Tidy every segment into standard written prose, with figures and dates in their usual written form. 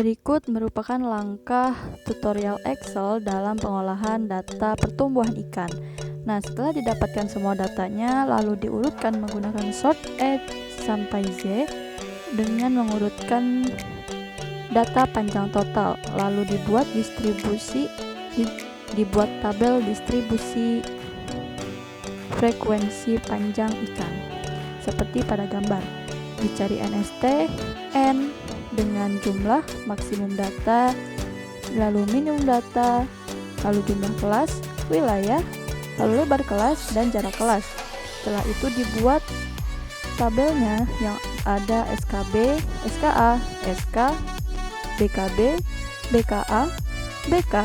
Berikut merupakan langkah tutorial Excel dalam pengolahan data pertumbuhan ikan. Nah, setelah didapatkan semua datanya, lalu diurutkan menggunakan sort A sampai Z dengan mengurutkan data panjang total, lalu dibuat dibuat tabel distribusi frekuensi panjang ikan seperti pada gambar. Dicari NST, N dengan jumlah maksimum data, lalu minimum data, lalu jumlah kelas, wilayah, lalu lebar kelas dan jarak kelas. Setelah itu dibuat tabelnya yang ada SKB, SKA, SK, BKB, BKA, BK,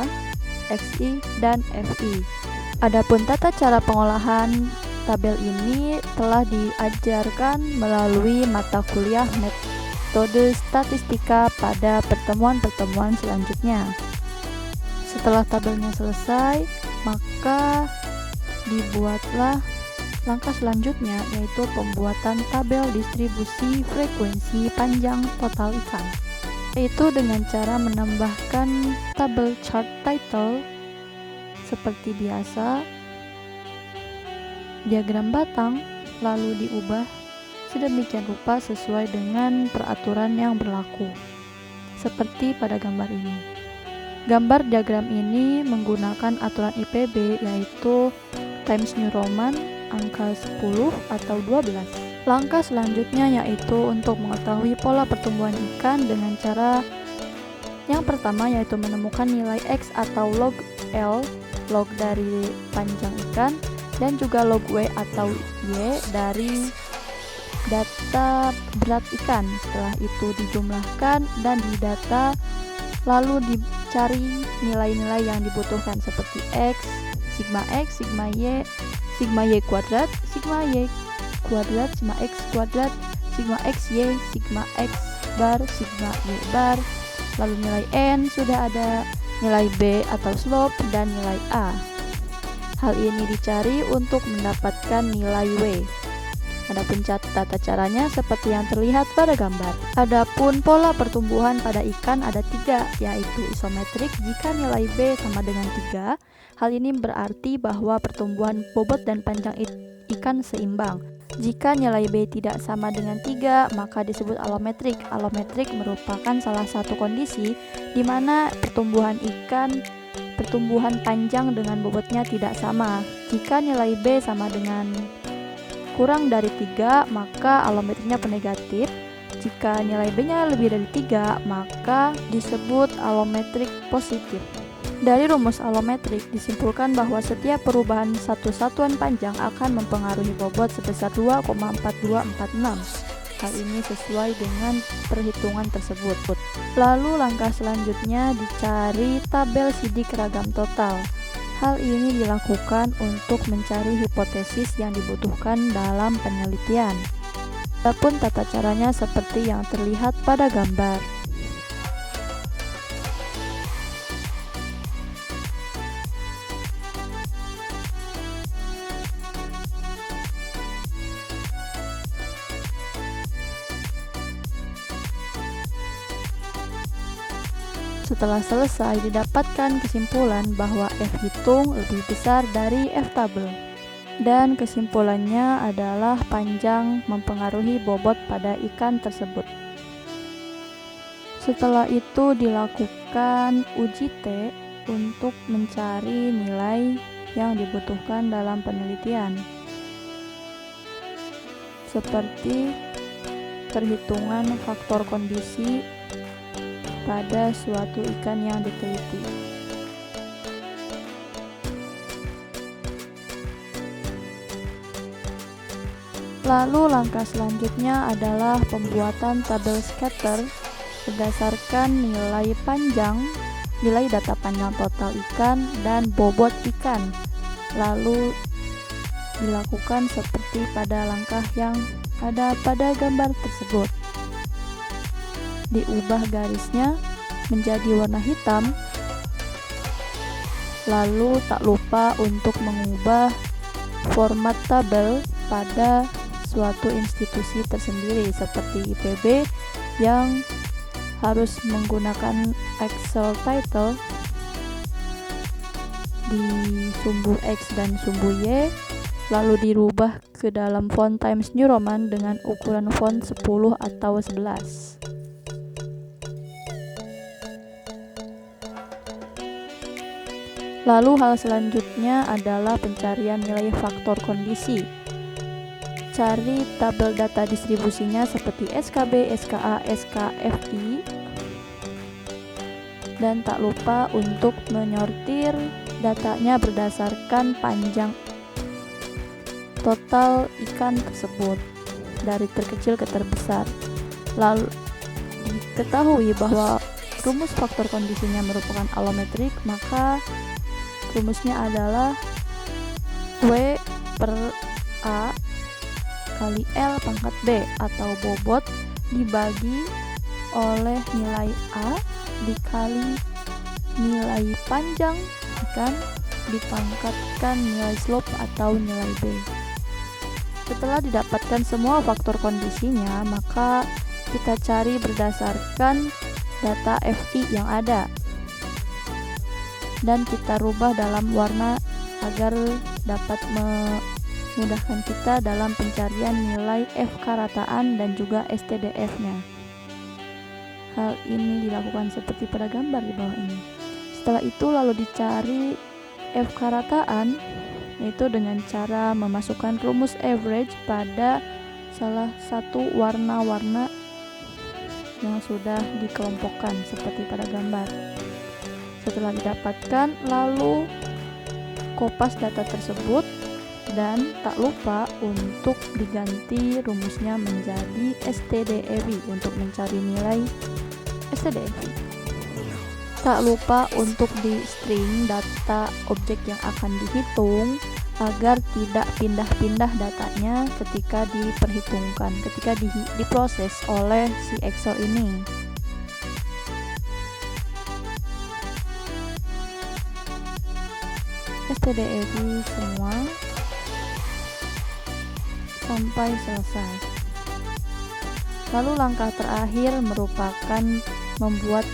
XI, dan FI. Adapun tata cara pengolahan tabel ini telah diajarkan melalui mata kuliah metode statistika pada pertemuan-pertemuan selanjutnya. Setelah tabelnya selesai, maka dibuatlah langkah selanjutnya, yaitu pembuatan tabel distribusi frekuensi panjang total ikan, yaitu dengan cara menambahkan tabel chart title seperti biasa, diagram batang, lalu diubah sedemikian rupa sesuai dengan peraturan yang berlaku, seperti pada gambar ini. Gambar diagram ini menggunakan aturan IPB, yaitu Times New Roman angka 10 atau 12. Langkah selanjutnya yaitu untuk mengetahui pola pertumbuhan ikan dengan cara yang pertama, yaitu menemukan nilai X atau log L, log dari panjang ikan, dan juga log W atau Y dari data berat ikan. Setelah itu dijumlahkan dan didata, lalu dicari nilai-nilai yang dibutuhkan seperti X, sigma Y kuadrat, sigma Y kuadrat, sigma X kuadrat, sigma XY, sigma X bar, sigma Y bar, lalu nilai N sudah ada, nilai B atau slope, dan nilai A. Hal ini dicari untuk mendapatkan nilai W. Adapun tata caranya seperti yang terlihat pada gambar. Adapun pola pertumbuhan pada ikan ada 3, yaitu isometrik jika nilai B sama dengan 3. Hal ini berarti bahwa pertumbuhan bobot dan panjang ikan seimbang. Jika nilai B tidak sama dengan 3, maka disebut alometrik. Alometrik merupakan salah satu kondisi di mana pertumbuhan panjang dengan bobotnya tidak sama. Jika nilai B sama dengan kurang dari 3, maka alometriknya negatif. Jika nilai B-nya lebih dari 3, maka disebut alometrik positif. Dari rumus alometrik disimpulkan bahwa setiap perubahan satu satuan panjang akan mempengaruhi bobot sebesar 2,4246. Hal ini sesuai dengan perhitungan tersebut. Lalu langkah selanjutnya dicari tabel sidik ragam total. Hal ini dilakukan untuk mencari hipotesis yang dibutuhkan dalam penelitian. Adapun tata caranya seperti yang terlihat pada gambar. Setelah selesai, didapatkan kesimpulan bahwa F hitung lebih besar dari F tabel. Dan kesimpulannya adalah panjang mempengaruhi bobot pada ikan tersebut. Setelah itu dilakukan uji T untuk mencari nilai yang dibutuhkan dalam penelitian, seperti perhitungan faktor kondisi pada suatu ikan yang diteliti. Lalu langkah selanjutnya adalah pembuatan tabel scatter berdasarkan nilai data panjang total ikan dan bobot ikan. Lalu dilakukan seperti pada langkah yang ada pada gambar tersebut. Diubah garisnya menjadi warna hitam, lalu tak lupa untuk mengubah format tabel pada suatu institusi tersendiri seperti IPB yang harus menggunakan Excel title di sumbu X dan sumbu Y, lalu dirubah ke dalam font Times New Roman dengan ukuran font 10 atau 11. Lalu hal selanjutnya adalah pencarian nilai faktor kondisi. Cari tabel data distribusinya seperti SKB, SKA, SKFI, dan tak lupa untuk menyortir datanya berdasarkan panjang total ikan tersebut dari terkecil ke terbesar. Lalu diketahui bahwa rumus faktor kondisinya merupakan alometrik, maka rumusnya adalah W per A kali L pangkat B, atau bobot dibagi oleh nilai A dikali nilai panjang ikan dipangkatkan nilai slope atau nilai B. Setelah didapatkan semua faktor kondisinya, maka kita cari berdasarkan data FI yang ada dan kita rubah dalam warna agar dapat memudahkan kita dalam pencarian nilai FK rataan dan juga STDF-nya. Hal ini dilakukan seperti pada gambar di bawah ini. Setelah itu lalu dicari FK rataan, yaitu dengan cara memasukkan rumus average pada salah satu warna-warna yang sudah dikelompokkan seperti pada gambar. Setelah didapatkan, lalu kopas data tersebut dan tak lupa untuk diganti rumusnya menjadi STDFI untuk mencari nilai STDFI. Tak lupa untuk di string data objek yang akan dihitung agar tidak pindah-pindah datanya ketika diperhitungkan, ketika diproses oleh si Excel ini. STDFI semua sampai selesai. Lalu langkah terakhir merupakan membuat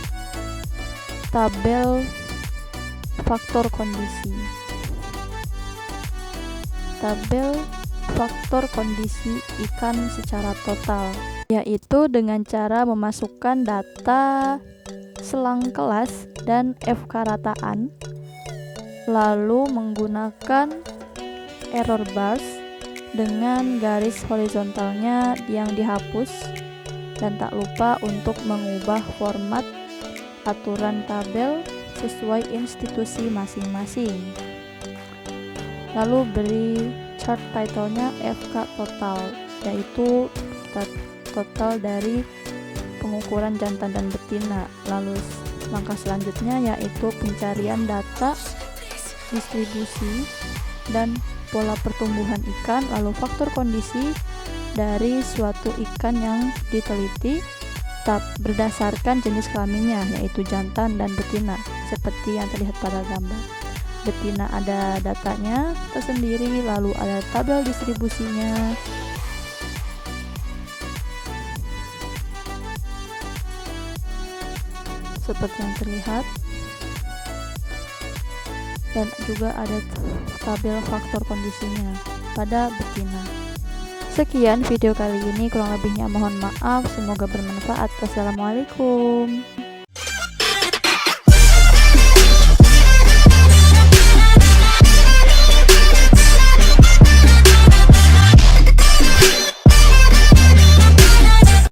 tabel faktor kondisi. Tabel faktor kondisi ikan secara total, yaitu dengan cara memasukkan data selang kelas dan FK rataan, lalu menggunakan error bars dengan garis horizontalnya yang dihapus, dan tak lupa untuk mengubah format aturan tabel sesuai institusi masing-masing. Lalu beri chart title-nya FK total, yaitu total dari pengukuran jantan dan betina. Lalu langkah selanjutnya yaitu pencarian data distribusi dan pola pertumbuhan ikan, lalu faktor kondisi dari suatu ikan yang diteliti berdasarkan jenis kelaminnya, yaitu jantan dan betina, seperti yang terlihat pada gambar. Betina ada datanya tersendiri, lalu ada tabel distribusinya, seperti yang terlihat, dan juga ada tabel faktor kondisinya pada betina. Sekian video kali ini, kurang lebihnya mohon maaf, semoga bermanfaat. Wassalamualaikum.